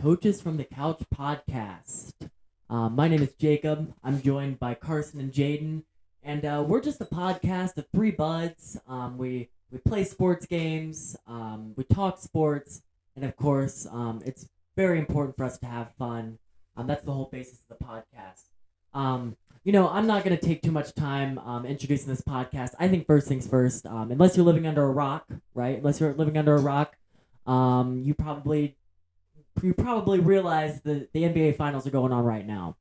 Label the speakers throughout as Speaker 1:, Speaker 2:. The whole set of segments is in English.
Speaker 1: Coaches from the Couch podcast. My name is Jacob. I'm joined by Carson and Jaden, and we're just a podcast of three buds. We play sports games, we talk sports, and of course, it's very important for us to have fun. That's the whole basis of the podcast. I'm not going to take too much time introducing this podcast. I think first things first, unless you're living under a rock, right? Unless you're living under a rock, you probably realize the NBA finals are going on right now.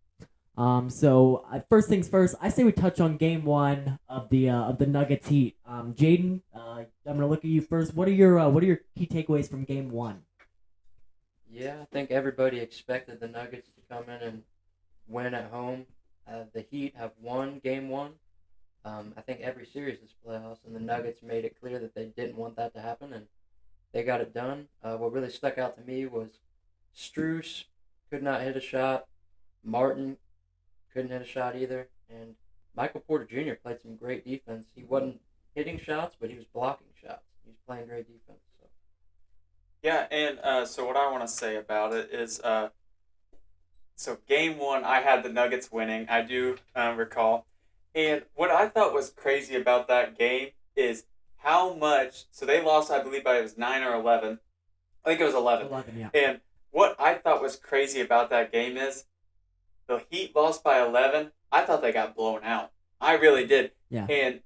Speaker 1: First things first, I say we touch on game one of the Nuggets Heat. Jaden, I'm gonna look at you first. What are your key takeaways from game one?
Speaker 2: Yeah, I think everybody expected the Nuggets to come in and win at home. The Heat have won game one. I think every series this playoffs, and the Nuggets made it clear that they didn't want that to happen, and they got it done. What really stuck out to me was Strus could not hit a shot. Martin couldn't hit a shot either. And Michael Porter Jr. played some great defense. He wasn't hitting shots, but he was blocking shots. He was playing great defense.
Speaker 3: Yeah, and so what I want to say about it is, so game one, I had the Nuggets winning. I do recall. And what I thought was crazy about that game is how much, so they lost, I believe, by it was 9 or 11. I think it was 11.
Speaker 1: 11, yeah.
Speaker 3: And what I thought was crazy about that game is the Heat lost by 11. I thought they got blown out. I really did.
Speaker 1: Yeah.
Speaker 3: And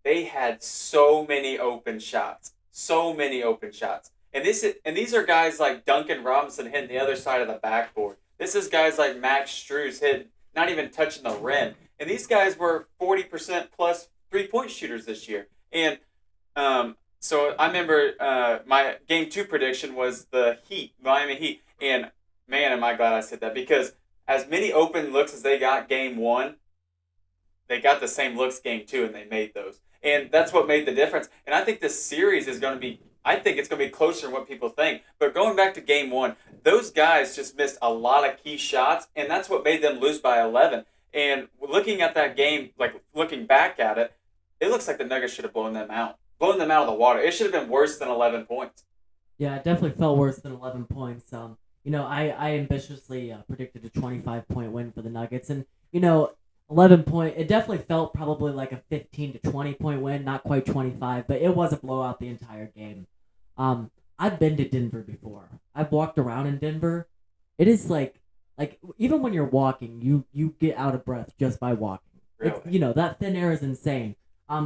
Speaker 3: they had so many open shots. So many open shots. And these are guys like Duncan Robinson hitting the other side of the backboard. This is guys like Max Strus hitting, not even touching the rim. And these guys were 40% plus three-point shooters this year. And so I remember my game two prediction was the Heat, Miami Heat. And man, am I glad I said that, because as many open looks as they got game one, they got the same looks game two, and they made those. And that's what made the difference. And I think this series is going to be, I think it's going to be closer than what people think. But going back to game one, those guys just missed a lot of key shots, and that's what made them lose by 11. And looking at that game, like looking back at it, it looks like the Nuggets should have blown them out of the water. It should have been worse than 11 points.
Speaker 1: Yeah, it definitely felt worse than 11 points. I ambitiously predicted a 25-point win for the Nuggets, and 11-point. It definitely felt probably like a 15 to 20-point win, not quite 25, but it was a blowout the entire game. I've been to Denver before. I've walked around in Denver. It is like even when you're walking, you get out of breath just by walking.
Speaker 3: Really?
Speaker 1: That thin air is insane.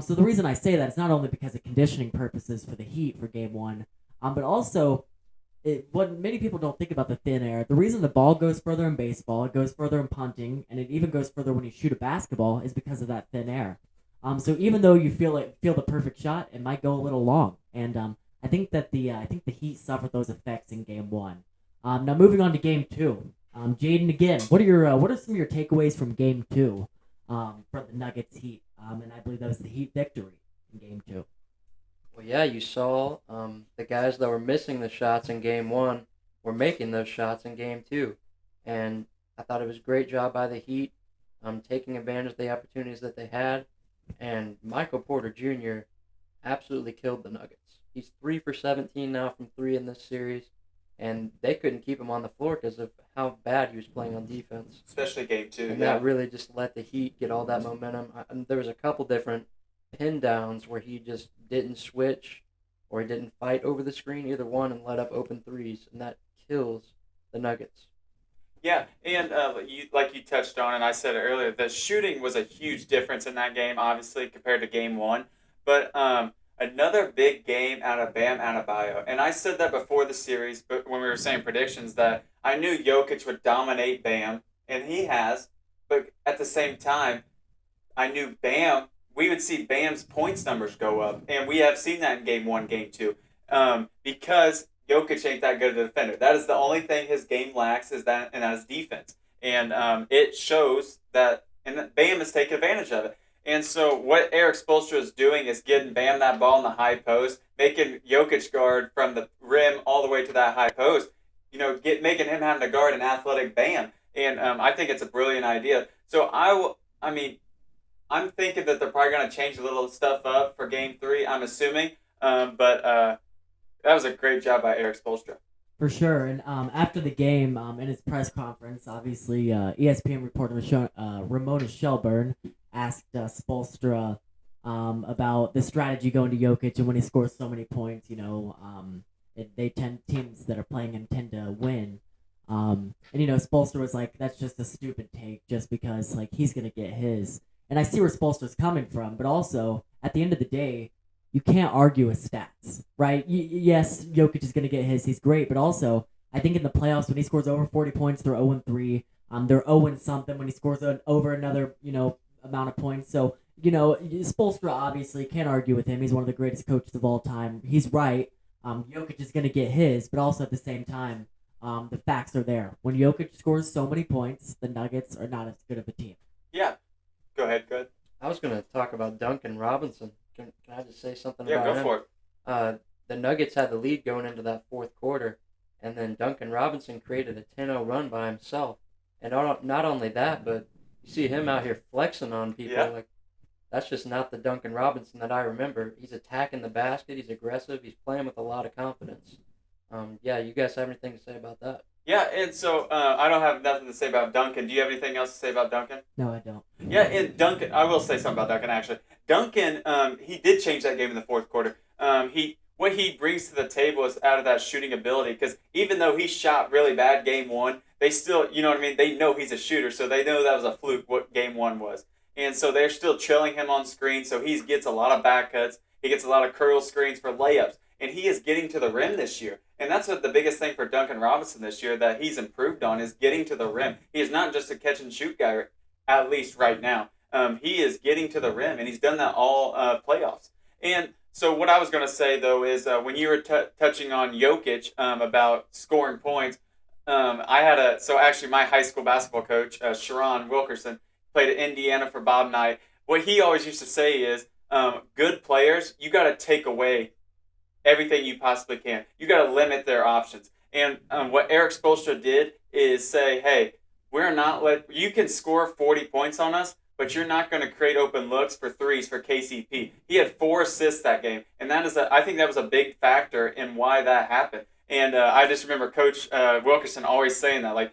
Speaker 1: So the reason I say that is not only because of conditioning purposes for the Heat for game one, but also what many people don't think about the thin air. The reason the ball goes further in baseball, it goes further in punting, and it even goes further when you shoot a basketball is because of that thin air. So even though you feel the perfect shot, it might go a little long. And I think the Heat suffered those effects in game one. Now moving on to game two. Jaden, again, what are some of your takeaways from game two for the Nuggets Heat? And I believe that was the Heat victory in game two.
Speaker 2: Well, yeah, you saw the guys that were missing the shots in game one were making those shots in game two. And I thought it was a great job by the Heat taking advantage of the opportunities that they had. And Michael Porter Jr. absolutely killed the Nuggets. He's 3 for 17 now from 3 in this series. And they couldn't keep him on the floor because of how bad he was playing on defense.
Speaker 3: Especially game two.
Speaker 2: And that really just let the Heat get all that momentum. And there was a couple different pin downs where he just didn't switch or he didn't fight over the screen, either one, and let up open threes. And that kills the Nuggets.
Speaker 3: Yeah, and like you touched on, and I said it earlier, the shooting was a huge difference in that game, obviously, compared to game one. But another big game out of Bam Adebayo. And I said that before the series, but when we were saying predictions, that I knew Jokic would dominate Bam, and he has. But at the same time, I knew we would see Bam's points numbers go up. And we have seen that in game one, game two. Because Jokic ain't that good of a defender. That is the only thing his game lacks, and that is defense. And it shows that, and Bam has taken advantage of it. And so what Eric Spoelstra is doing is getting Bam that ball in the high post, making Jokic guard from the rim all the way to that high post, making him having to guard an athletic Bam. And I think it's a brilliant idea. So I'm thinking that they're probably going to change a little stuff up for game three, I'm assuming. But that was a great job by Eric Spoelstra.
Speaker 1: For sure. And after the game, in his press conference, obviously, ESPN reporter Ramona Shelburne asked Spolstra about the strategy going to Jokic, and when he scores so many points, teams that are playing him tend to win. And Spolstra was like, "That's just a stupid take, just because like he's gonna get his." And I see where Spolstra's coming from, but also at the end of the day, you can't argue with stats, right? Yes, Jokic is going to get his. He's great, but also I think in the playoffs when he scores over 40 points, they're 0-3. They're 0 something when he scores over another amount of points. So Spoelstra obviously can't argue with him. He's one of the greatest coaches of all time. He's right. Jokic is going to get his, but also at the same time, the facts are there. When Jokic scores so many points, the Nuggets are not as good of a team.
Speaker 3: Yeah. Go ahead.
Speaker 2: I was going to talk about Duncan Robinson. Can I just say something
Speaker 3: Yeah,
Speaker 2: about
Speaker 3: go
Speaker 2: him?
Speaker 3: for it.
Speaker 2: The Nuggets had the lead going into that fourth quarter, and then Duncan Robinson created a 10-0 run by himself. And not only that, but you see him out here flexing on people.
Speaker 3: Yeah.
Speaker 2: Like, that's just not the Duncan Robinson that I remember. He's attacking the basket. He's aggressive. He's playing with a lot of confidence. You guys have anything to say about that?
Speaker 3: Yeah, and so I don't have nothing to say about Duncan. Do you have anything else to say about Duncan?
Speaker 1: No, I don't.
Speaker 3: Yeah, and Duncan, I will say something about Duncan actually. Duncan, he did change that game in the fourth quarter. What he brings to the table is out of that shooting ability, because even though he shot really bad game one, they still, you know what I mean? They know he's a shooter, so they know that was a fluke what game one was. And so they're still trailing him on screen, so he gets a lot of back cuts. He gets a lot of curl screens for layups, and he is getting to the rim this year. And that's what the biggest thing for Duncan Robinson this year that he's improved on is getting to the rim. He is not just a catch and shoot guy, at least right now. He is getting to the rim, and he's done that all playoffs. And so what I was going to say, though, is when you were touching on Jokic about scoring points, actually my high school basketball coach, Sharon Wilkerson, played at Indiana for Bob Knight. What he always used to say is, good players, you got to take away everything you possibly can. You got to limit their options. And what Eric Spoelstra did is say, hey, you can score 40 points on us, but you're not going to create open looks for threes for KCP. He had 4 assists that game, and I think that was a big factor in why that happened. And I just remember Coach Wilkerson always saying that, like,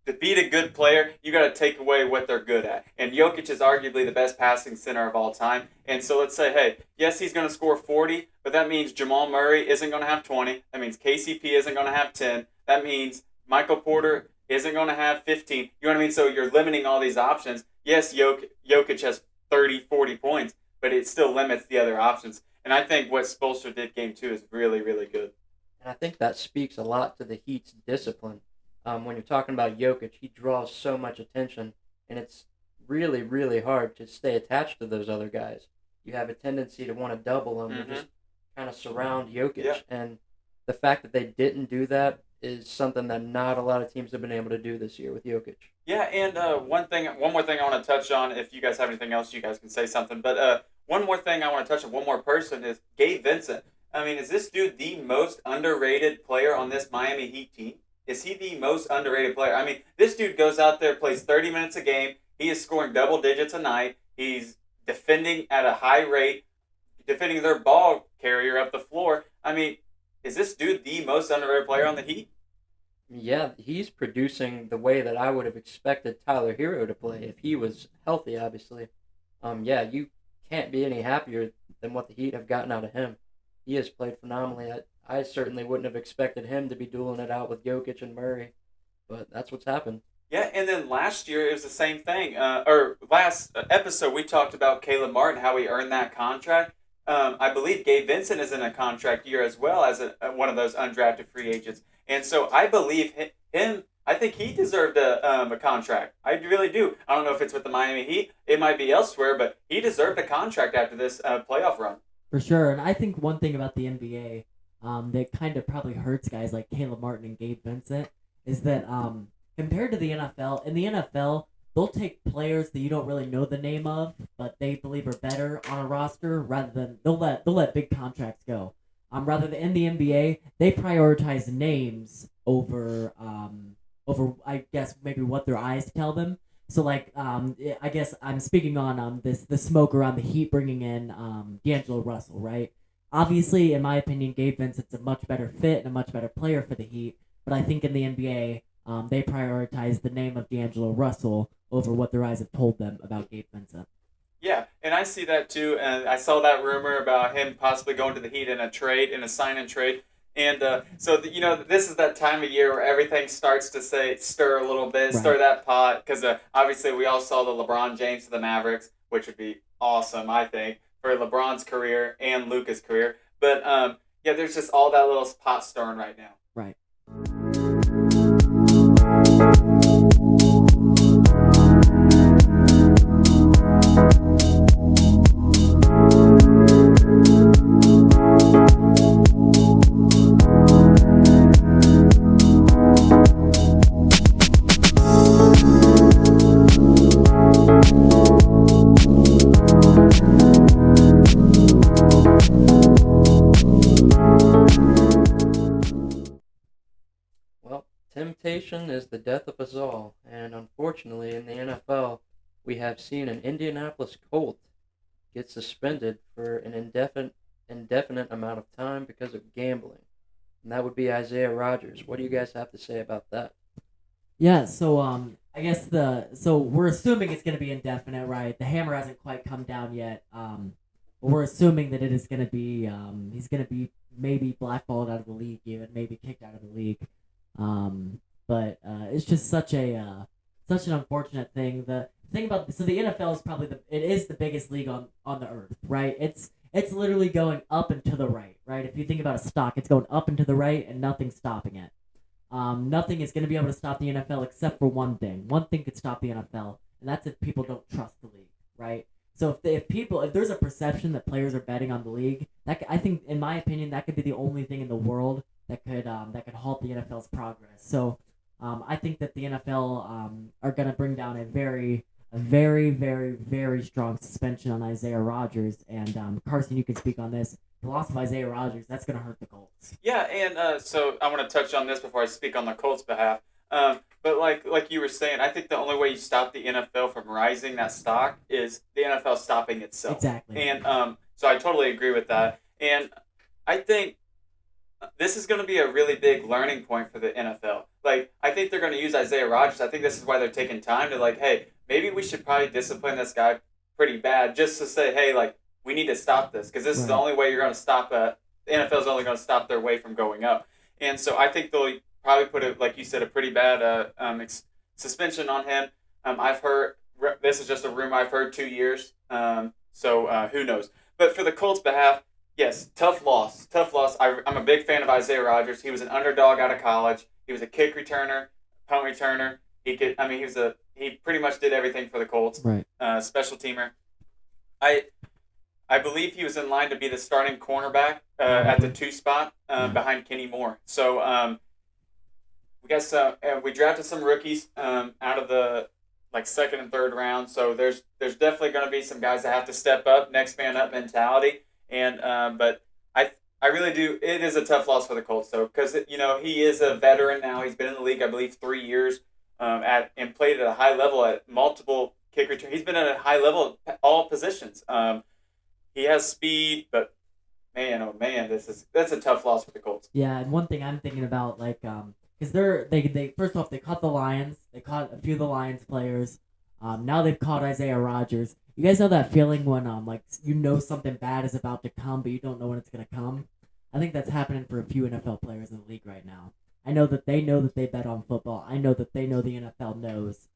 Speaker 3: to beat a good player, you got to take away what they're good at. And Jokic is arguably the best passing center of all time. And so let's say, hey, yes, he's going to score 40, but that means Jamal Murray isn't going to have 20. That means KCP isn't going to have 10. That means Michael Porter isn't going to have 15. You know what I mean? So you're limiting all these options. Yes, Jokic has 30, 40 points, but it still limits the other options. And I think what Spoelstra did game 2 is really, really good.
Speaker 2: And I think that speaks a lot to the Heat's discipline. When you're talking about Jokic, he draws so much attention, and it's really, really hard to stay attached to those other guys. You have a tendency to want to double them and just kind of surround Jokic.
Speaker 3: Yeah.
Speaker 2: And the fact that they didn't do that is something that not a lot of teams have been able to do this year with Jokic.
Speaker 3: Yeah, and one more thing I want to touch on. If you guys have anything else, you guys can say something. But one more thing I want to touch on, one more person, is Gabe Vincent. I mean, is this dude the most underrated player on this Miami Heat team? Is he the most underrated player? I mean, this dude goes out there, plays 30 minutes a game. He is scoring double digits a night. He's defending at a high rate, defending their ball carrier up the floor. I mean, is this dude the most underrated player on the Heat?
Speaker 2: Yeah, he's producing the way that I would have expected Tyler Hero to play if he was healthy, obviously. You can't be any happier than what the Heat have gotten out of him. He has played phenomenally. I certainly wouldn't have expected him to be dueling it out with Jokic and Murray, but that's what's happened.
Speaker 3: Yeah, and then last year it was the same thing. Last episode we talked about Caleb Martin, how he earned that contract. I believe Gabe Vincent is in a contract year as well as one of those undrafted free agents. And so I believe him. I think he deserved a contract. I really do. I don't know if it's with the Miami Heat. It might be elsewhere, but he deserved a contract after this playoff run.
Speaker 1: For sure, and I think one thing about the NBA that kind of probably hurts guys like Caleb Martin and Gabe Vincent is that compared to the NFL, in the NFL, they'll take players that you don't really know the name of, but they believe are better on a roster rather than they'll let big contracts go. Rather than in the NBA, they prioritize names over I guess maybe what their eyes tell them. So I guess I'm speaking on the smoke around the Heat bringing in D'Angelo Russell, right? Obviously, in my opinion, Gabe Vincent's a much better fit and a much better player for the Heat. but I think in the NBA, they prioritize the name of D'Angelo Russell over what their eyes have told them about Gabe Vincent.
Speaker 3: Yeah, and I see that too. And I saw that rumor about him possibly going to the Heat in a sign and trade. And this is that time of year where everything starts to stir a little bit, stir
Speaker 1: Right.
Speaker 3: that pot. Because obviously we all saw the LeBron James to the Mavericks, which would be awesome, I think, for LeBron's career and Luka's career. But yeah, there's just all that little pot stirring right now.
Speaker 1: Right.
Speaker 2: Well, temptation is the death of us all, and unfortunately, in the NFL, we have seen an Indianapolis Colt get suspended for an indefinite amount of time because of gambling, and that would be Isaiah Rodgers. What do you guys have to say about that?
Speaker 1: Yeah, so I guess so we're assuming it's gonna be indefinite, right? The hammer hasn't quite come down yet. But we're assuming that it is gonna be he's gonna be maybe blackballed out of the league, even maybe kicked out of the league. But it's just such an unfortunate thing. The thing about so the NFL is probably it is the biggest league on the earth, right? It's literally going up and to the right, right? If you think about a stock, it's going up and to the right, and nothing's stopping it. Nothing is going to be able to stop the NFL except for one thing. One thing could stop the NFL, and that's if people don't trust the league, right? So if there's a perception that players are betting on the league, I think, in my opinion, that could be the only thing in the world that could halt the NFL's progress. So I think that the NFL are going to bring down a very, very, very strong suspension on Isaiah Rodgers. And Carson, you can speak on this. The loss of Isaiah Rodgers, that's going to hurt the Colts.
Speaker 3: Yeah, and so I want to touch on this before I speak on the Colts' behalf. But like you were saying, I think the only way you stop the NFL from rising that stock is the NFL stopping itself.
Speaker 1: Exactly.
Speaker 3: And so I totally agree with that. And I think this is going to be a really big learning point for the NFL. Like, I think they're going to use Isaiah Rodgers. I think this is why they're taking time to, like, hey, maybe we should probably discipline this guy pretty bad just to say, hey, like, we need to stop this because this is the only way you're going to stop the NFL is only going to stop their way from going up. And so I think they'll probably put, like you said, a pretty bad suspension on him. I've heard, this is just a rumor, I've heard 2 years. So who knows? But for the Colts' behalf, yes, tough loss. Tough loss. I'm a big fan of Isaiah Rodgers. He was an underdog out of college. He was a kick returner, punt returner. He pretty much did everything for the Colts.
Speaker 1: Right.
Speaker 3: Special teamer. I believe he was in line to be the starting cornerback at the 2 spot behind Kenny Moore. So we drafted some rookies out of the second and third round. So there's definitely going to be some guys that have to step up, next man up mentality. And but I really do. It is a tough loss for the Colts though, because he is a veteran now. He's been in the league, I believe, 3 years and played at a high level at multiple kick return. He's been at a high level at all positions. He has speed, but man, oh man, that's a tough loss for the Colts.
Speaker 1: Yeah, and one thing I'm thinking about, because they first off, they caught the Lions. They caught a few of the Lions players. Now they've caught Isaiah Rodgers. You guys know that feeling when something bad is about to come, but you don't know when it's gonna come. I think that's happening for a few NFL players in the league right now. I know that they bet on football. I know that they know the NFL knows.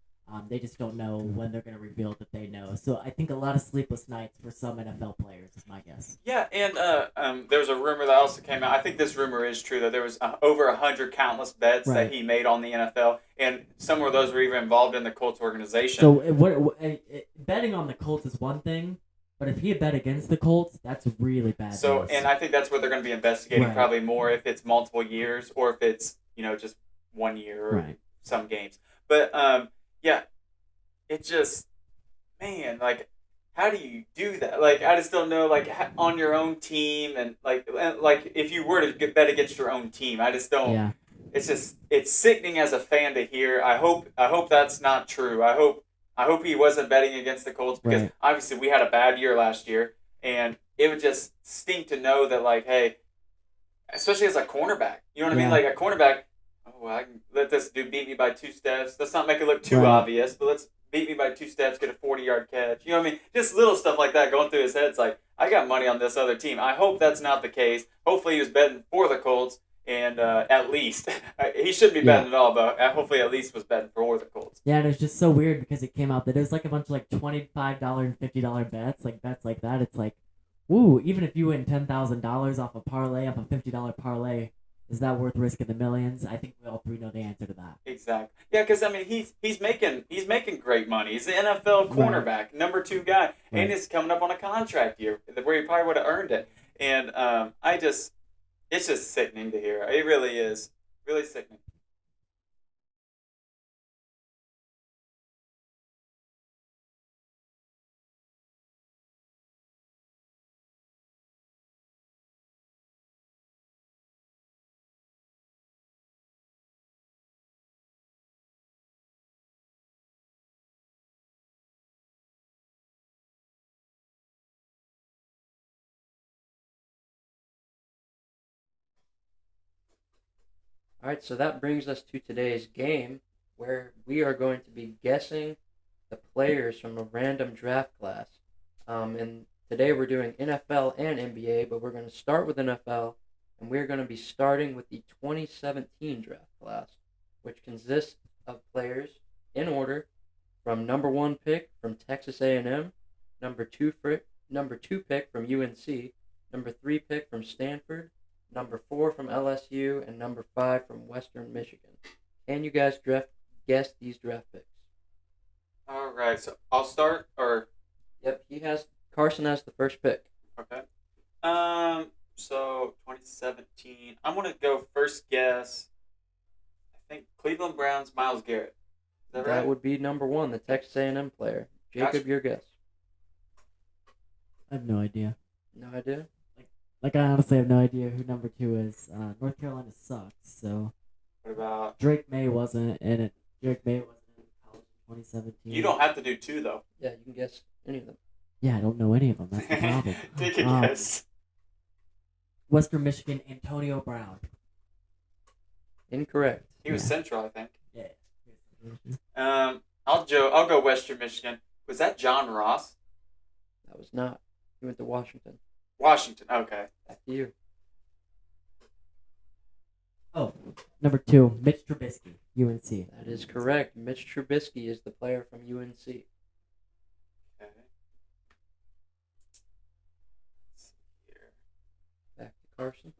Speaker 1: They just don't know when they're going to reveal that they know. So I think a lot of sleepless nights for some NFL players is my guess.
Speaker 3: Yeah, and there was a rumor that also came out. I think this rumor is true that there was over 100 countless bets that he made on the NFL, and some of those were even involved in the Colts organization.
Speaker 1: So betting on the Colts is one thing, but if he had bet against the Colts, that's really bad.
Speaker 3: So,
Speaker 1: news.
Speaker 3: And I think that's what they're going to be investigating probably more if it's multiple years or if it's just 1 year or some games. But yeah, it just, man, how do you do that? I just don't know, on your own team and if you were to bet against your own team, I just don't.
Speaker 1: Yeah.
Speaker 3: It's sickening as a fan to hear. I hope that's not true. I hope he wasn't betting against the Colts because obviously we had a bad year last year, and it would just stink to know that hey, especially as a cornerback, you know what I mean? A cornerback, Oh, well, I can let this dude beat me by 2 steps. Let's not make it look too
Speaker 1: Right.
Speaker 3: obvious, but let's beat me by 2 steps, get a 40-yard catch. You know what I mean? Just little stuff like that going through his head. It's like, I got money on this other team. I hope that's not the case. Hopefully he was betting for the Colts, and at least. He shouldn't be
Speaker 1: Yeah.
Speaker 3: betting at all, but hopefully at least was betting for the Colts.
Speaker 1: Yeah, and it's just so weird because it came out that it was like a bunch of like $25 and $50 bets like that. It's like, woo! Even if you win $10,000 off a parlay, off a $50 parlay, is that worth risking the millions? I think we all three know the answer to that.
Speaker 3: Exactly. Yeah, because I mean he's making great money. He's the NFL cornerback, number 2 guy, and he's coming up on a contract year where he probably would have earned it. And it's just sickening to hear. It really is, really sickening.
Speaker 2: All right, so that brings us to today's game, where we are going to be guessing the players from a random draft class. And today we're doing NFL and NBA, but we're going to start with NFL, and we're going to be starting with the 2017 draft class, which consists of players in order from number 1 pick from Texas A&M, number 2 pick from UNC, number 3 pick from Stanford, number 4 from LSU, and number 5 from Western Michigan. Can you guys guess these draft picks?
Speaker 3: All right, so I'll start, or
Speaker 2: Yep, Carson has the first pick.
Speaker 3: okay. So 2017. I'm gonna go first guess. I think Cleveland Browns Myles Garrett. Is that right?
Speaker 2: That would be number 1, the Texas A&M player. Jacob,
Speaker 3: Gotcha.
Speaker 2: your guess.
Speaker 1: I have no idea.
Speaker 2: No idea?
Speaker 1: Like I honestly have no idea who number 2 is. North Carolina sucks, so
Speaker 3: What about?
Speaker 1: Drake May wasn't in it. Drake May wasn't in college in 2017.
Speaker 3: You don't have to do 2 though.
Speaker 2: Yeah, you can guess any of them.
Speaker 1: Yeah, I don't know any of them. That's the problem.
Speaker 3: Take a guess.
Speaker 1: Western Michigan, Antonio Brown.
Speaker 2: Incorrect.
Speaker 3: He was Central, I think.
Speaker 1: Yeah.
Speaker 3: I'll go Western Michigan. Was that John Ross?
Speaker 2: That was not. He went to Washington.
Speaker 3: Washington. Okay.
Speaker 2: Back to you.
Speaker 1: Oh, number 2, Mitch Trubisky, UNC.
Speaker 2: That is correct. Mitch Trubisky is the player from UNC.
Speaker 3: Okay. Let's see here.
Speaker 2: Back to Carson.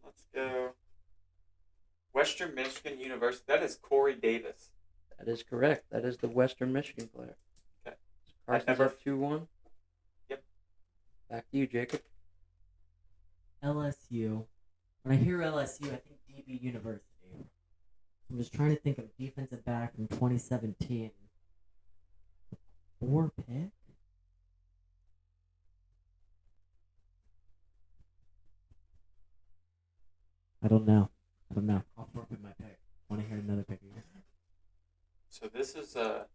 Speaker 3: Let's go. Western Michigan University. That is Corey Davis.
Speaker 2: That is correct. That is the Western Michigan player.
Speaker 3: Okay.
Speaker 2: Carson's up 2-1.
Speaker 3: Yep.
Speaker 1: Back to you, Jacob. LSU. When I hear LSU, I think DB University. I'm just trying to think of defensive back from 2017. 4 pick? I don't know. I'll forfeit my pick. Want to hear another pick again?
Speaker 3: So this is a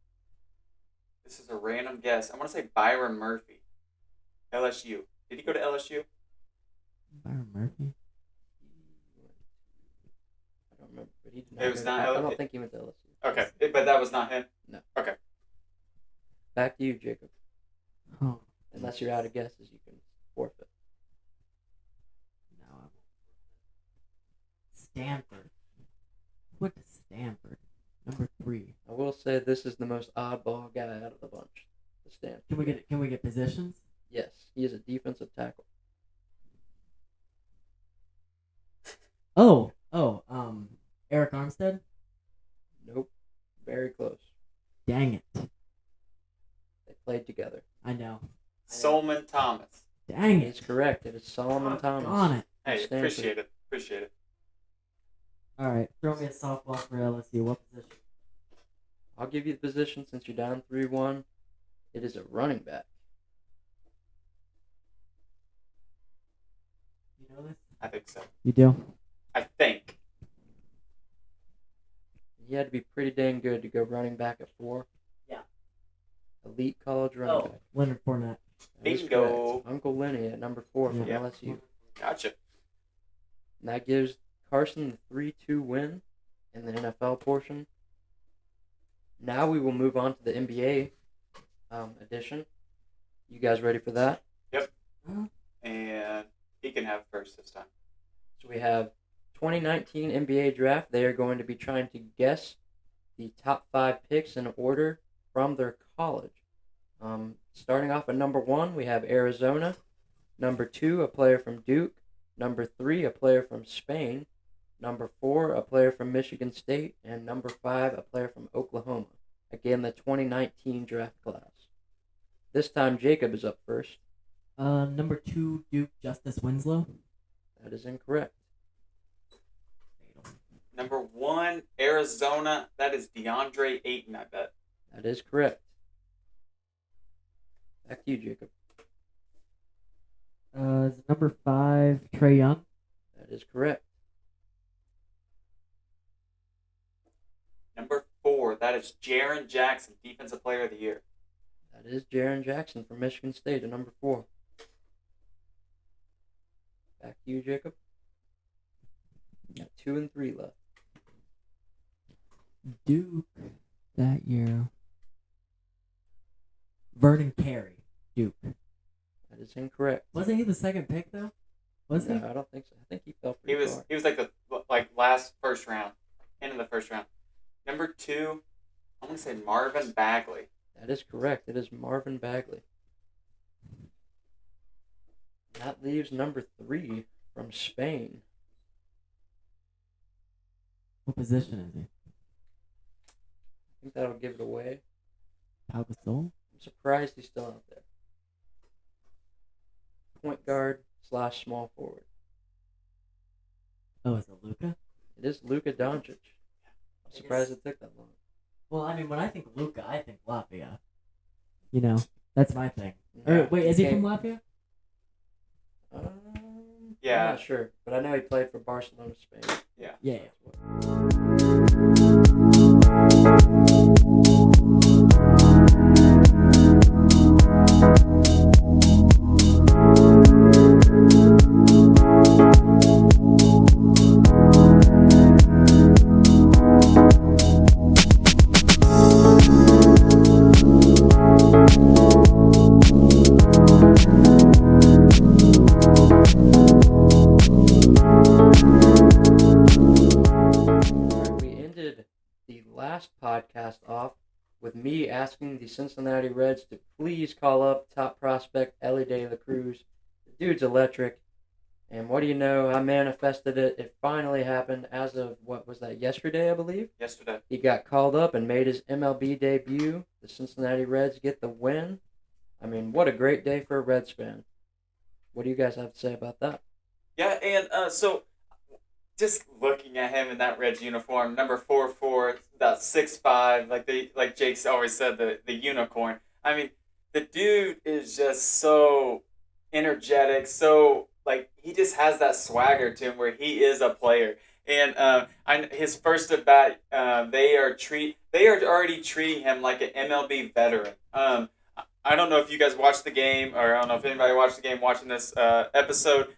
Speaker 3: random guess. I'm gonna say Byron Murphy. LSU. Did he go to LSU?
Speaker 1: Byron Murphy?
Speaker 2: I don't remember, but he did
Speaker 3: It was not
Speaker 2: I
Speaker 3: LSU.
Speaker 2: don't think he went to LSU.
Speaker 3: Okay, but that was not him.
Speaker 2: No.
Speaker 3: Okay.
Speaker 2: Back to you, Jacob.
Speaker 1: Oh.
Speaker 2: Unless you're out of guesses, you can forfeit.
Speaker 1: No, I won't. Stanford. What is Stanford? Number 3.
Speaker 2: I will say this is the most oddball guy out of the bunch. The Stanford.
Speaker 1: Can we get positions?
Speaker 2: Yes, he is a defensive tackle.
Speaker 1: Eric Armstead?
Speaker 2: Nope. Very close.
Speaker 1: Dang it.
Speaker 2: They played together.
Speaker 1: I know.
Speaker 3: Solomon Thomas.
Speaker 1: Dang
Speaker 2: It's
Speaker 1: it.
Speaker 2: correct. It is Solomon Thomas.
Speaker 1: On it.
Speaker 3: Hey,
Speaker 2: Stanford.
Speaker 3: appreciate it.
Speaker 1: Alright, throw me a softball for LSU. What position?
Speaker 2: I'll give you the position since you're down 3-1. It is a running back.
Speaker 1: You know this?
Speaker 3: I think so.
Speaker 1: You do?
Speaker 3: I think.
Speaker 2: He had to be pretty dang good to go running back at 4.
Speaker 1: Yeah.
Speaker 2: Elite college running back.
Speaker 1: Leonard Fournette.
Speaker 2: That is
Speaker 3: Bingo.
Speaker 2: correct. Uncle Lenny at number 4 from
Speaker 3: Yeah.
Speaker 2: LSU.
Speaker 3: Gotcha.
Speaker 2: And that gives Carson the 3-2 win in the NFL portion. Now we will move on to the NBA edition. You guys ready for that?
Speaker 3: Yep. And he can have first this time.
Speaker 2: So we have 2019 NBA draft. They are going to be trying to guess the top 5 picks in order from their college. Starting off at number 1, we have Arizona. Number 2, a player from Duke. Number 3, a player from Spain. Number 4, a player from Michigan State. And number 5, a player from Oklahoma. Again, the 2019 draft class. This time, Jacob is up first.
Speaker 1: Number 2, Duke, Justice Winslow.
Speaker 2: That is incorrect.
Speaker 3: Number 1, Arizona. That is DeAndre Ayton, I bet.
Speaker 2: That is correct. Back to you, Jacob.
Speaker 1: Number 5, Trae Young.
Speaker 2: That is correct.
Speaker 3: Number 4, that is Jaren Jackson, Defensive Player of the Year.
Speaker 2: That is Jaren Jackson from Michigan State at number 4. Back to you, Jacob. Got 2 and 3 left.
Speaker 1: Duke that year. Vernon Carey, Duke.
Speaker 2: That is incorrect.
Speaker 1: Wasn't he the second pick though? Was
Speaker 2: No,
Speaker 1: he?
Speaker 2: I don't think so. I think he fell
Speaker 3: He
Speaker 2: pretty
Speaker 3: was
Speaker 2: far.
Speaker 3: like the last first round, end of the first round. Number 2, I'm gonna say Marvin Bagley.
Speaker 2: That is correct. It is Marvin Bagley. That leaves number 3 from Spain.
Speaker 1: What position is he?
Speaker 2: I think that'll give it away.
Speaker 1: Pau Gasol?
Speaker 2: I'm surprised he's still out there. Point guard / small forward.
Speaker 1: Oh, is it Luka?
Speaker 2: It is Luka Doncic. I'm surprised it took that long.
Speaker 1: Well, I mean, when I think Luka, I think Latvia. You know, that's my thing.
Speaker 2: Yeah,
Speaker 1: Or, wait, is he from Latvia?
Speaker 3: Yeah.
Speaker 2: I'm not sure, but I know he played for Barcelona, Spain.
Speaker 1: Yeah.
Speaker 2: Podcast off with me asking the Cincinnati Reds to please call up top prospect Elly De La Cruz. The dude's electric. And what do you know? I manifested it. It finally happened as of, what was that, yesterday, I believe?
Speaker 3: Yesterday.
Speaker 2: He got called up and made his MLB debut. The Cincinnati Reds get the win. I mean, what a great day for a Reds fan. What do you guys have to say about that?
Speaker 3: Yeah, and so just looking at him in that Reds uniform, number 4'4", about 6'5", like Jake's always said, the unicorn. I mean, the dude is just so energetic, so he just has that swagger to him where he is a player. And his first at bat, they are already treating him like an MLB veteran. I don't know if you guys watched the game, or I don't know if anybody watched the game watching this episode.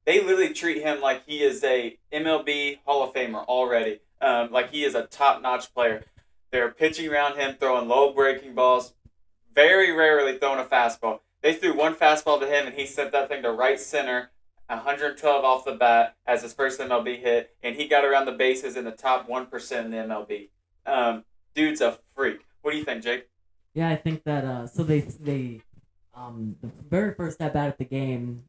Speaker 3: They literally treat him like he is a MLB Hall of Famer already. Like he is a top-notch player. They're pitching around him, throwing low breaking balls, very rarely throwing a fastball. They threw one fastball to him, and he sent that thing to right center, 112 off the bat as his first MLB hit, and he got around the bases in the top 1% in the MLB. Dude's a freak. What do you think, Jake?
Speaker 1: Yeah, I think that so they the very first at bat of the game,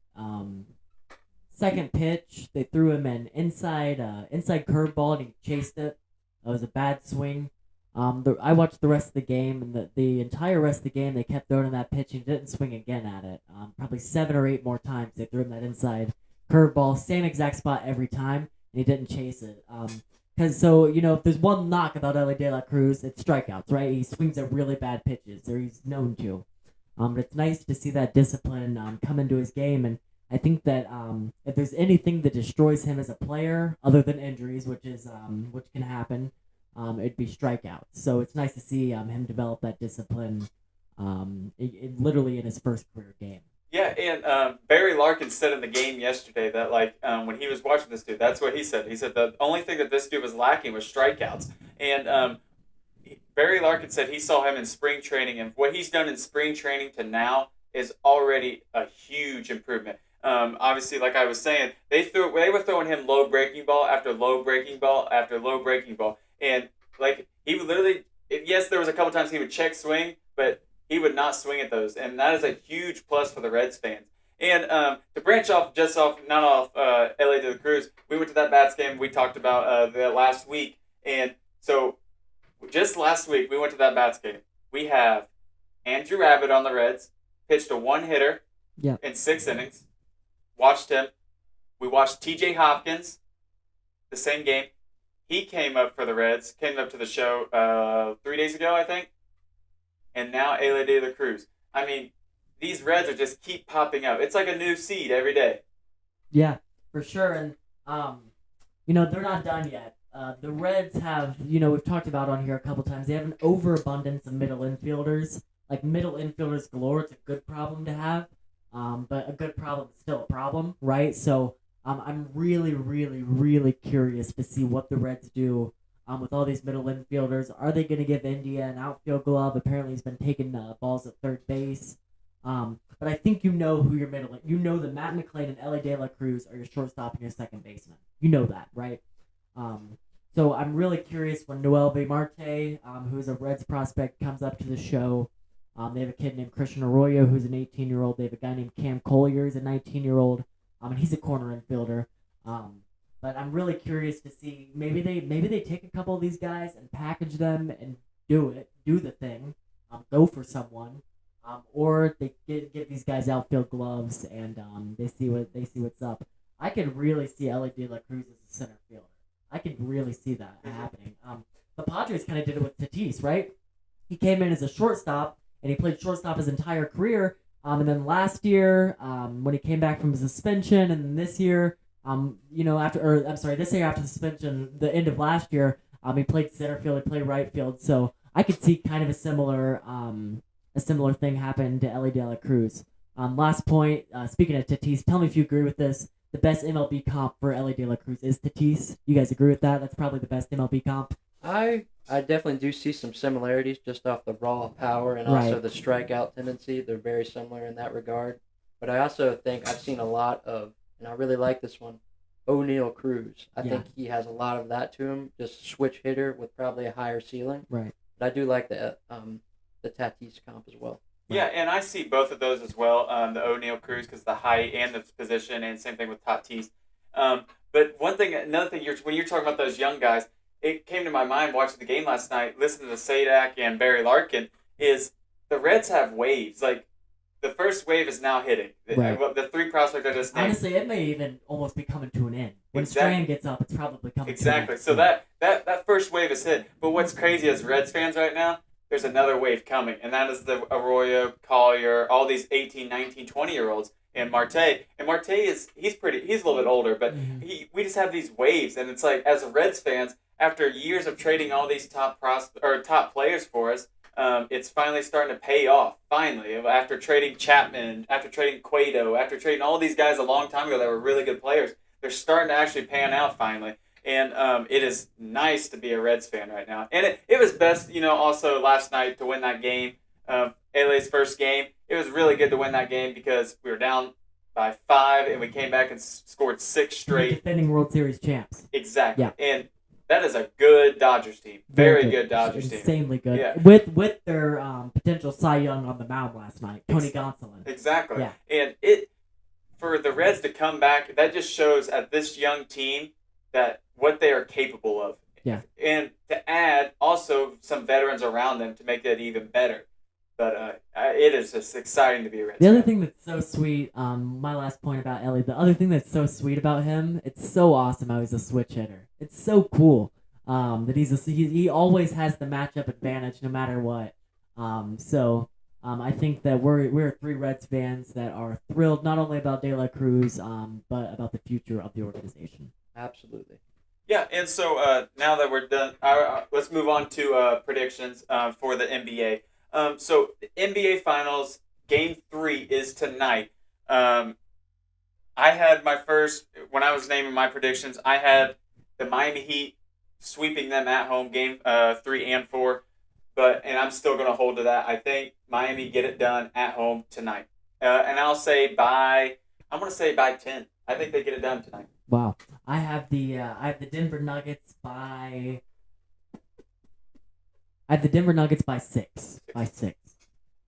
Speaker 1: second pitch, they threw him an inside curveball and he chased it. That was a bad swing. I watched the rest of the game, and the entire rest of the game they kept throwing that pitch and he didn't swing again at it. Probably 7 or 8 more times they threw him that inside curveball, same exact spot every time, and he didn't chase it. Because if there's one knock about Elly De La Cruz, it's strikeouts, right? He swings at really bad pitches, or he's known to. But it's nice to see that discipline come into his game, and I think that if there's anything that destroys him as a player, other than injuries, which can happen, it'd be strikeouts. So it's nice to see him develop that discipline, literally in his first career game.
Speaker 3: Yeah, and Barry Larkin said in the game yesterday that when he was watching this dude, that's what he said. He said the only thing that this dude was lacking was strikeouts, and Barry Larkin said he saw him in spring training, and what he's done in spring training to now is already a huge improvement. Obviously, like I was saying, they were throwing him low breaking ball after low breaking ball after low breaking ball, and like he would literally, yes, there was a couple times he would check swing, but he would not swing at those, and that is a huge plus for the Reds fans. And to branch off, not off Elly De La Cruz, we went to that bats game we talked about the last week, and so just last week we went to that bats game. We have Andrew Abbott on the Reds, pitched a one hitter in 6 innings. Watched him. We watched T.J. Hopkins, the same game. He came up for the Reds, came up to the show 3 days ago, I think. And now Elly De La Cruz. I mean, these Reds are just keep popping up. It's like a new seed every day.
Speaker 1: Yeah, for sure. And, they're not done yet. The Reds have, we've talked about on here a couple times, they have an overabundance of middle infielders. Like, middle infielders galore. It's a good problem to have. But a good problem is still a problem, right? So I'm really, really, really curious to see what the Reds do with all these middle infielders. Are they going to give India an outfield glove? Apparently he's been taking balls at third base. But I think who your middle. You know that Matt McClain and Elly De La Cruz are your shortstop and your second baseman. You know that, right? So I'm really curious when Noel B. Marte, who's a Reds prospect, comes up to the show. They have a kid named Christian Arroyo, who's an 18-year-old. They have a guy named Cam Collier, who's a 19-year-old, and he's a corner infielder. But I'm really curious to see maybe they take a couple of these guys and package them and do the thing, go for someone, or they give these guys outfield gloves and they see what's up. I could really see Elly De La Cruz as a center fielder. I could really see that happening. The Padres kind of did it with Tatis, right? He came in as a shortstop. And he played shortstop his entire career. And then last year, when he came back from suspension, and then this year, this year after suspension, the end of last year, he played center field, he played right field. So I could see kind of a similar thing happen to Elly De La Cruz. Last point, speaking of Tatis, tell me if you agree with this. The best MLB comp for Elly De La Cruz is Tatis. You guys agree with that? That's probably the best MLB comp.
Speaker 2: I definitely do see some similarities just off the raw power and also the strikeout tendency. They're very similar in that regard. But I also think I've seen a lot of, and I really like this one, O'Neal Cruz. I think he has a lot of that to him, just switch hitter with probably a higher ceiling.
Speaker 1: Right.
Speaker 2: But I do like the Tatis comp as well.
Speaker 3: Yeah, and I see both of those as well, the O'Neal Cruz because the height and the position, and same thing with Tatis. But another thing, when you're talking about those young guys, it came to my mind watching the game last night, listening to Sadak and Barry Larkin, is the Reds have waves. Like, the first wave is now hitting.
Speaker 1: Right.
Speaker 3: The 3 prospects I just named.
Speaker 1: Honestly, it may even almost be coming to an end. When Strand gets up, it's probably coming to an end.
Speaker 3: So that first wave is hit. But what's crazy as Reds fans right now, there's another wave coming, and that is the Arroyo, Collier, all these 18, 19, 20-year-olds. And Marte he's a little bit older, but we just have these waves, and it's like, as Reds fans, after years of trading all these top players for us, it's finally starting to pay off. Finally, after trading Chapman, after trading Cueto, after trading all these guys a long time ago that were really good players, they're starting to actually pan out finally. And it is nice to be a Reds fan right now. And it was best, also last night to win that game, LA's first game. It was really good to win that game because we were down by 5 and we came back and scored 6 straight.
Speaker 1: Defending World Series champs.
Speaker 3: Exactly.
Speaker 1: Yeah.
Speaker 3: And that is a good Dodgers team. Very good Dodgers team.
Speaker 1: Insanely good.
Speaker 3: Yeah.
Speaker 1: With their potential Cy Young on the mound last night, Tony Gonsolin.
Speaker 3: Exactly.
Speaker 1: Yeah.
Speaker 3: And for the Reds to come back, that just shows at this young team that what they are capable of.
Speaker 1: Yeah.
Speaker 3: And to add also some veterans around them to make that even better. But it is just exciting to be a Reds fan.
Speaker 1: The other thing that's so sweet, my last point about Elly, the other thing that's so sweet about him, it's so awesome how he's a switch hitter. It's so cool that he always has the matchup advantage no matter what. I think that we're 3 Reds fans that are thrilled not only about De La Cruz, but about the future of the organization.
Speaker 2: Absolutely.
Speaker 3: Yeah, and so now that we're done, let's move on to predictions for the NBA. So the NBA Finals Game 3 is tonight. I had my first, when I was naming my predictions, I had the Miami Heat sweeping them at home, game 3 and 4. And I'm still going to hold to that. I think Miami get it done at home tonight. And I'm going to say by 10. I think they get it done tonight.
Speaker 1: Wow. I have the Denver Nuggets by 6. By 6.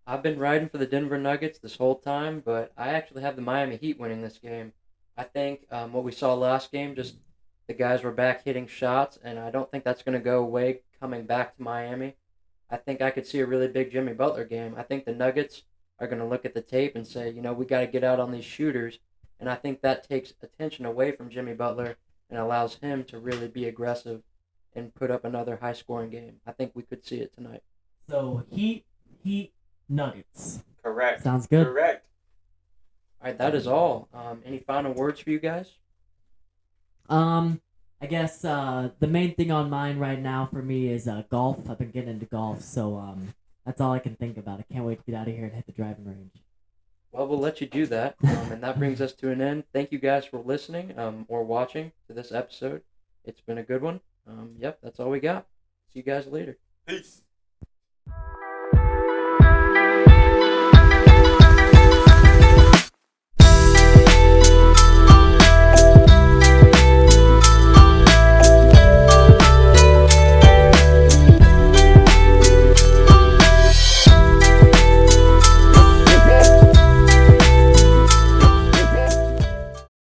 Speaker 2: I've been riding for the Denver Nuggets this whole time, but I actually have the Miami Heat winning this game. I think what we saw last game, just the guys were back hitting shots, and I don't think that's going to go away coming back to Miami. I think I could see a really big Jimmy Butler game. I think the Nuggets are going to look at the tape and say, we got to get out on these shooters, and I think that takes attention away from Jimmy Butler and allows him to really be aggressive and put up another high-scoring game. I think we could see it tonight.
Speaker 1: So Heat, Nuggets.
Speaker 3: Correct.
Speaker 1: Sounds good.
Speaker 3: Correct.
Speaker 2: All right, that is all. Any final words for you guys?
Speaker 1: I guess the main thing on mine right now for me is golf. I've been getting into golf, so that's all I can think about. I can't wait to get out of here and hit the driving range.
Speaker 2: Well, we'll let you do that, and that brings us to an end. Thank you guys for listening or watching to this episode. It's been a good one. Yep, that's all we got. See you guys later.
Speaker 3: Peace.